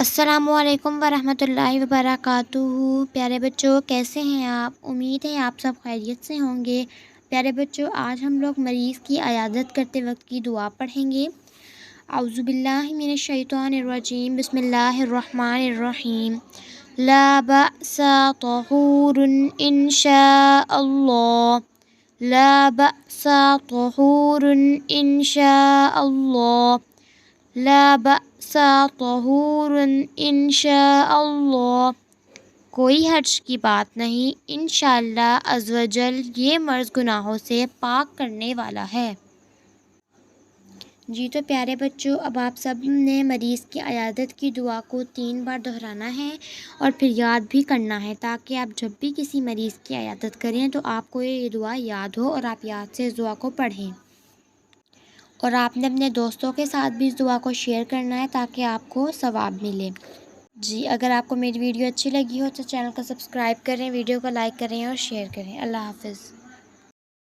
السلام علیکم ورحمۃ اللہ وبرکاتہ۔ پیارے بچوں، کیسے ہیں آپ؟ امید ہے آپ سب خیریت سے ہوں گے۔ پیارے بچوں، آج ہم لوگ مریض کی عیادت کرتے وقت کی دعا پڑھیں گے۔ اعوذ باللہ من الشیطان الرجیم، بسم اللہ الرحمن الرحیم۔ لا بأس طہور ان شاء اللہ، لا بأس طہور ان شاء اللہ، لا بأس طہور ان شاء اللہ۔ کوئی حرج کی بات نہیں، انشاءاللہ عز و جل یہ مرض گناہوں سے پاک کرنے والا ہے۔ جی تو پیارے بچوں، اب آپ سب نے مریض کی عیادت کی دعا کو 3 بار دہرانا ہے اور پھر یاد بھی کرنا ہے، تاکہ آپ جب بھی کسی مریض کی عیادت کریں تو آپ کو یہ دعا یاد ہو اور آپ یاد سے اس دعا کو پڑھیں۔ اور آپ نے اپنے دوستوں کے ساتھ بھی اس دعا کو شیئر کرنا ہے تاکہ آپ کو ثواب ملے۔ جی، اگر آپ کو میری ویڈیو اچھی لگی ہو تو چینل کو سبسکرائب کریں، ویڈیو کو لائک کریں اور شیئر کریں۔ اللہ حافظ۔